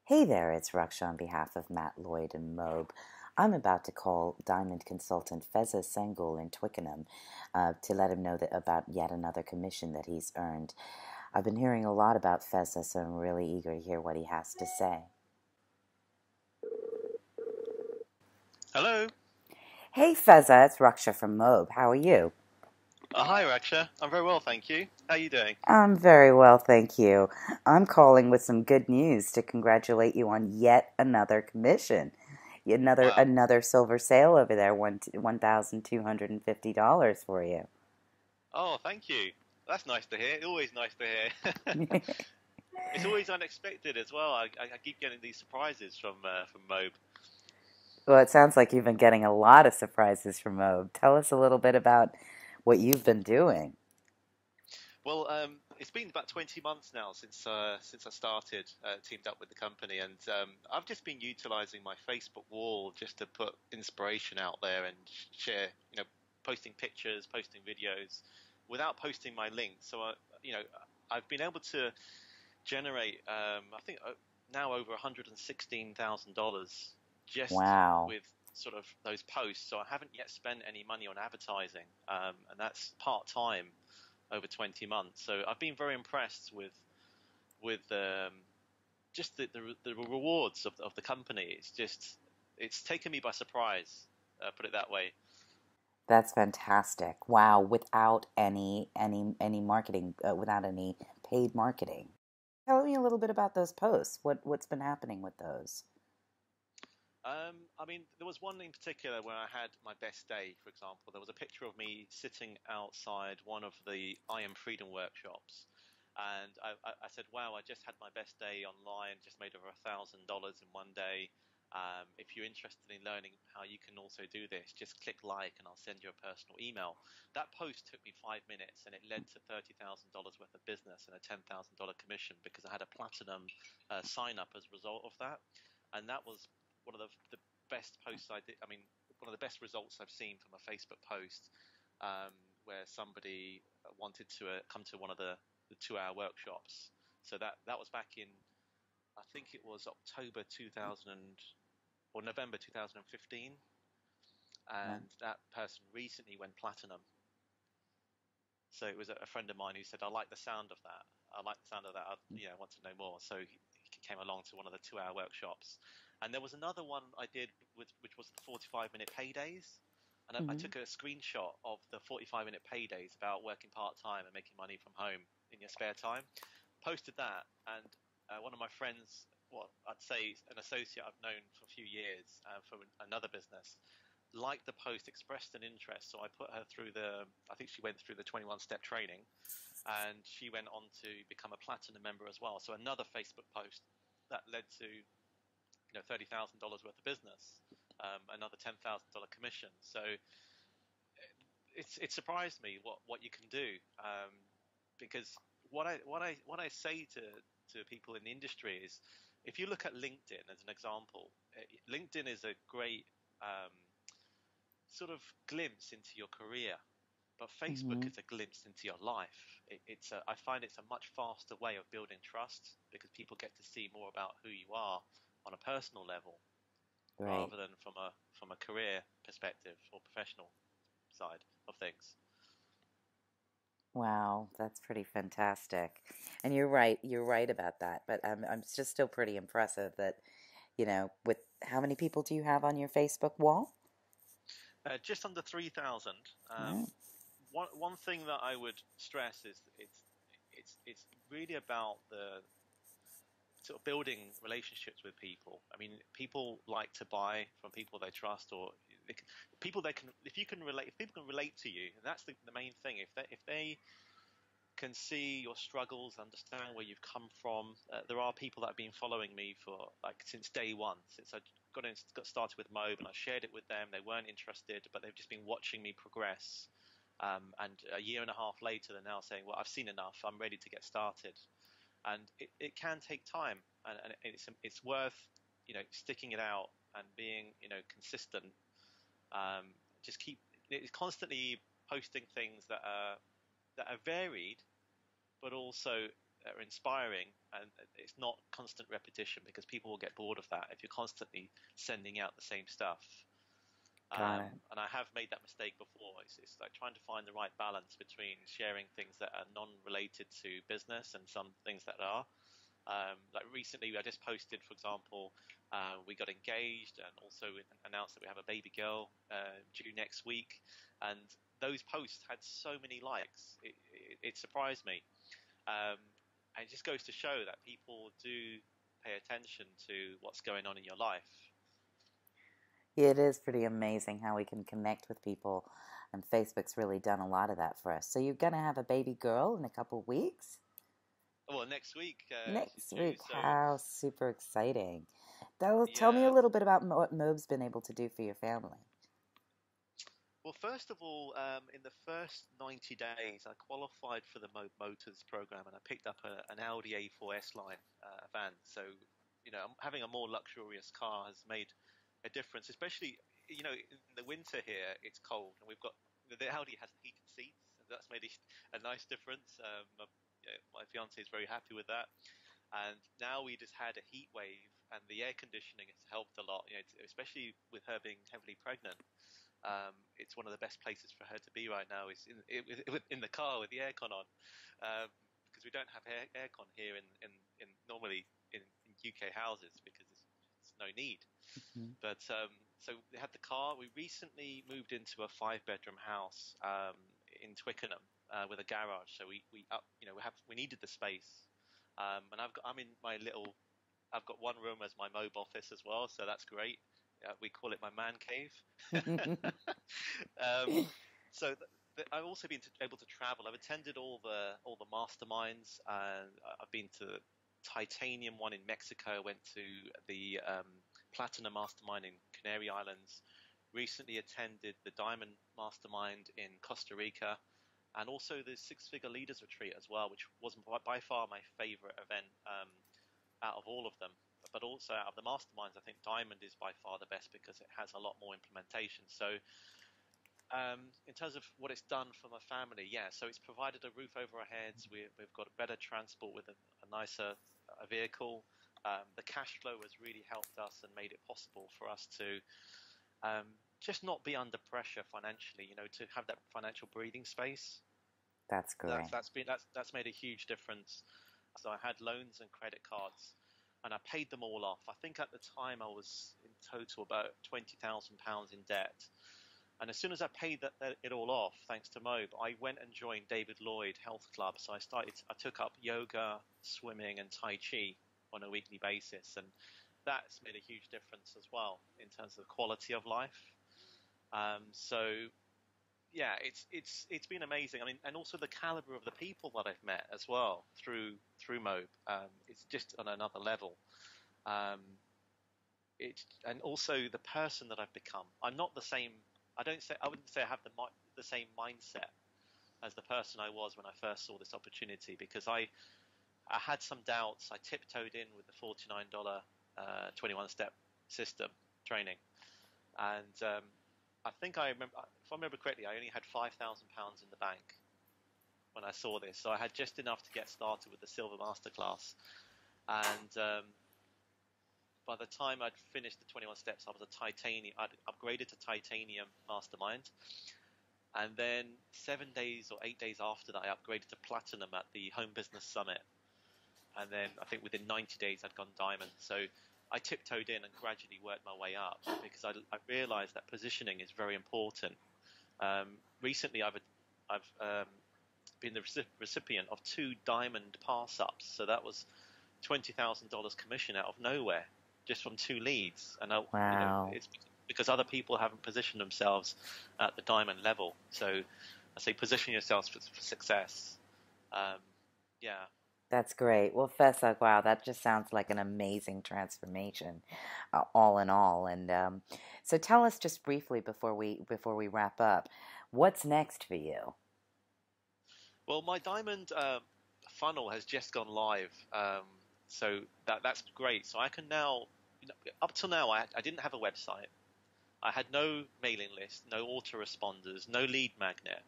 Hey there, it's Raksha on behalf of Matt Lloyd and Mobe. I'm about to call diamond consultant Feza Sengul in Twickenham to let him know about yet another commission that he's earned. I've been hearing a lot about Feza, so I'm really eager to hear what he has to say. Hello. Hey Feza, it's Raksha from Mobe. How are you? Hi, Raksha. I'm very well, thank you. How are you doing? I'm very well, thank you. I'm calling with some good news to congratulate you on yet another commission. Another Wow. another silver sale over there, $1,250 for you. Oh, thank you. That's nice to hear. Always nice to hear. It's always unexpected as well. I keep getting these surprises from Mobe. Well, it sounds like you've been getting a lot of surprises from Mobe. Tell us a little bit about what you've been doing. Well, it's been about 20 months now since I started teamed up with the company, and I've just been utilizing my Facebook wall just to put inspiration out there and share, posting pictures, posting videos, without posting my links. So I've been able to generate, I think now over $116,000 just Wow. with sort of those posts. So I haven't yet spent any money on advertising, and that's part time over 20 months. So I've been very impressed with just the rewards of the company. It's taken me by surprise. Put it that way. That's fantastic. Wow, without any marketing, without any paid marketing. Tell me a little bit about those posts. What's been happening with those? I mean, there was one in particular where I had my best day, for example. There was a picture of me sitting outside one of the I Am Freedom workshops. And I said, wow, I just had my best day online, just made over $1,000 in one day. If you're interested in learning how you can also do this, just click like and I'll send you a personal email. That post took me 5 minutes and it led to $30,000 worth of business and a $10,000 commission because I had a platinum sign up as a result of that. And that was one of the best posts I did. I mean, one of the best results I've seen from a Facebook post where somebody wanted to come to one of the 2-hour workshops. So that was back in, I think it was October 2000 or November 2015, Wow. and that person recently went platinum. So it was a friend of mine who said, "I like the sound of that. I like the sound of that. I want to know more." So he came along to one of the 2-hour workshops, and there was another one I did which was the 45-minute paydays, and I Mm-hmm. took a screenshot of the 45-minute paydays about working part time and making money from home in your spare time. Posted that, and one of my friends, well, I'd say an associate I've known for a few years from another business, liked the post, expressed an interest. So I put her through I think she went through the 21-step training, and she went on to become a platinum member as well. So another Facebook post that led to $30,000 worth of business, another $10,000 commission. So it surprised me what you can do, because what I say to people in the industry is, if you look at LinkedIn as an example, LinkedIn is a great sort of glimpse into your career, but Facebook Mm-hmm. is a glimpse into your life. I find it's a much faster way of building trust because people get to see more about who you are on a personal level Right. rather than from a career perspective or professional side of things. Wow, that's pretty fantastic. And you're right about that. But I'm just still pretty impressive that, with how many people do you have on your Facebook wall? Just under 3,000. Wow. One thing that I would stress is it's really about the sort of building relationships with people. I mean, people like to buy from people they trust, or people they can. If people can relate to you, and that's the main thing. If they can see your struggles, understand where you've come from. There are people that have been following me for like since day one, since I got started with Mobe, and I shared it with them. They weren't interested, but they've just been watching me progress. And a year and a half later, they're now saying, "Well, I've seen enough. I'm ready to get started." And it can take time, and it's worth sticking it out and being consistent. Just keep constantly posting things that are varied but also are inspiring and it's not constant repetition because people will get bored of that if you're constantly sending out the same stuff. Got it. And I have made that mistake before. It's like trying to find the right balance between sharing things that are non-related to business and some things that are. Like recently, I just posted, for example, we got engaged and also announced that we have a baby girl due next week. And those posts had so many likes. It surprised me. And it just goes to show that people do pay attention to what's going on in your life. It is pretty amazing how we can connect with people, and Facebook's really done a lot of that for us. So you're going to have a baby girl in a couple weeks? Well, next week. Next Due, week. so, How super exciting. Tell me a yeah. little bit about what Mobe's been able to do for your family. Well, first of all, in the first 90 days, I qualified for the Mobe Motors program, and I picked up an Audi A4 S-Line van. So, having a more luxurious car has made a difference, especially, in the winter here, it's cold, and the Audi has heated seats, and that's made a nice difference. My fiance is very happy with that. And now we just had a heat wave, and the air conditioning has helped a lot, especially with her being heavily pregnant. It's one of the best places for her to be right now is in the car with the aircon on, because we don't have aircon here in normally in UK houses because it's no need. Mm-hmm. But so we had the car. We recently moved into a 5-bedroom house in Twickenham with a garage. So we needed the space, and I've got one room as my Mobe office as well. So that's great. We call it my man cave. So I've also been able to travel. I've attended all the masterminds, and I've been to Titanium one in Mexico. Went to the Platinum Mastermind in Canary Islands. Recently attended the Diamond Mastermind in Costa Rica, and also the Six-Figure Leaders Retreat as well, which was by far my favorite event out of all of them. But also out of the masterminds, I think Diamond is by far the best because it has a lot more implementation. So in terms of what it's done for my family, so it's provided a roof over our heads. We've got better transport with a nicer vehicle. The cash flow has really helped us and made it possible for us to just not be under pressure financially, to have that financial breathing space. That's great. That's made a huge difference. So I had loans and credit cards, and I paid them all off. I think at the time I was in total about £20,000 in debt. And as soon as I paid it all off, thanks to Mobe, I went and joined David Lloyd Health Club. So I took up yoga, swimming, and Tai Chi on a weekly basis, and that's made a huge difference as well in terms of quality of life. It's been amazing. I mean, and also the caliber of the people that I've met as well through Mobe. It's just on another level. And also the person that I've become. I'm not the same. I wouldn't say I have the same mindset as the person I was when I first saw this opportunity, because I had some doubts. I tiptoed in with the $49 21-step system training, and I think if I remember correctly, I only had £5,000 in the bank when I saw this. So I had just enough to get started with the Silver Masterclass. And by the time I'd finished the 21 steps, I'd upgraded to Titanium Mastermind. And then 7 days or 8 days after that, I upgraded to Platinum at the Home Business Summit. And then I think within 90 days, I'd gone Diamond. So I tiptoed in and gradually worked my way up because I realized that positioning is very important. Recently, I've been the recipient of 2 Diamond pass-ups. So that was $20,000 commission out of nowhere, just from 2 leads. And Wow. it's because other people haven't positioned themselves at the Diamond level. So I say position yourselves for success. That's great. Well, Feza, wow, that just sounds like an amazing transformation, all in all. And so, tell us just briefly before we wrap up, what's next for you? Well, my Diamond funnel has just gone live, so that's great. So I can now, up till now, I didn't have a website. I had no mailing list, no autoresponders, no lead magnet.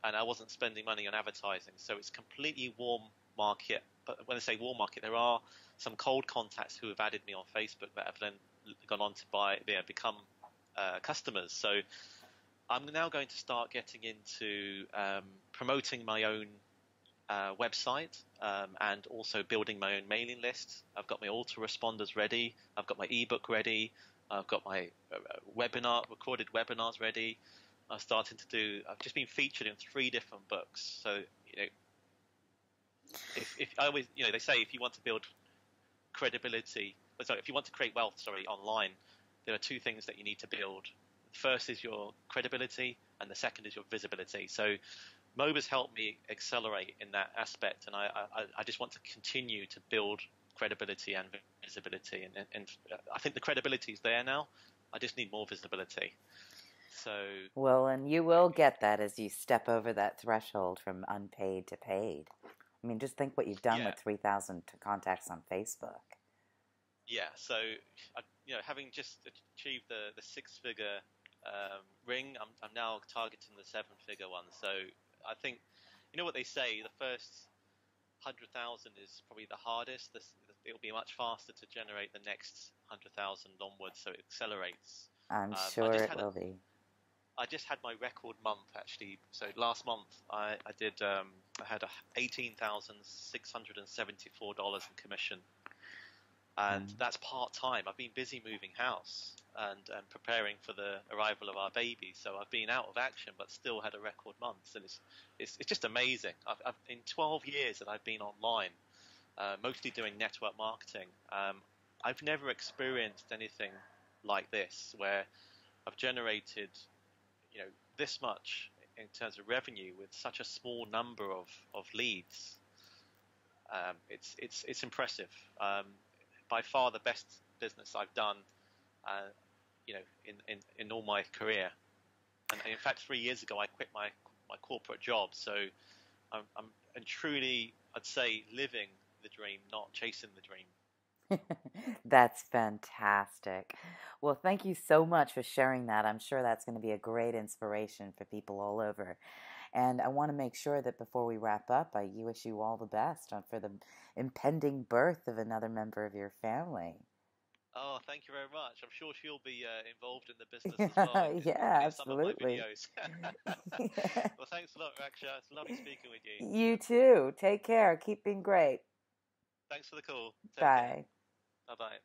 And I wasn't spending money on advertising. So it's completely warm market but when I say warm market, there are some cold contacts who have added me on Facebook that have then gone on to become customers. So I'm now going to start getting into promoting my own website and also building my own mailing list. I've got my autoresponders ready. I've got my ebook ready. I've got my recorded webinars ready. I've just been featured in 3 different books. So, if I always, they say if you want to build if you want to create wealth, online, there are 2 things that you need to build. The first is your credibility, and the second is your visibility. So Mob has helped me accelerate in that aspect, and I just want to continue to build credibility and visibility, and I think the credibility is there now. I just need more visibility. So well, and you will get that as you step over that threshold from unpaid to paid. I mean, just think what you've done with 3,000 contacts on Facebook. Yeah, so having just achieved the 6-figure ring, I'm now targeting the 7-figure one. So I think, what they say, the first 100,000 is probably the hardest. It'll be much faster to generate the next 100,000 onwards, so it accelerates. I'm sure it will be. I just had my record month, actually. So last month I had $18,674 in commission. And that's part-time. I've been busy moving house and preparing for the arrival of our baby. So I've been out of action, but still had a record month. And it's just amazing. I've in 12 years that I've been online, mostly doing network marketing, I've never experienced anything like this, where I've generated, this much in terms of revenue with such a small number of leads. It's impressive. By far the best business I've done, in all my career. And in fact, 3 years ago, I quit my corporate job. So I'm truly, I'd say, living the dream, not chasing the dream. That's fantastic. Well, thank you so much for sharing that. I'm sure that's going to be a great inspiration for people all over. And I want to make sure that before we wrap up, I wish you all the best for the impending birth of another member of your family. Oh, thank you very much. I'm sure she'll be involved in the business as well. Yeah, absolutely. Some of my videos. Well, thanks a lot, Raksha. It's lovely speaking with you. You too. Take care. Keep being great. Thanks for the call. Bye. Bye-bye.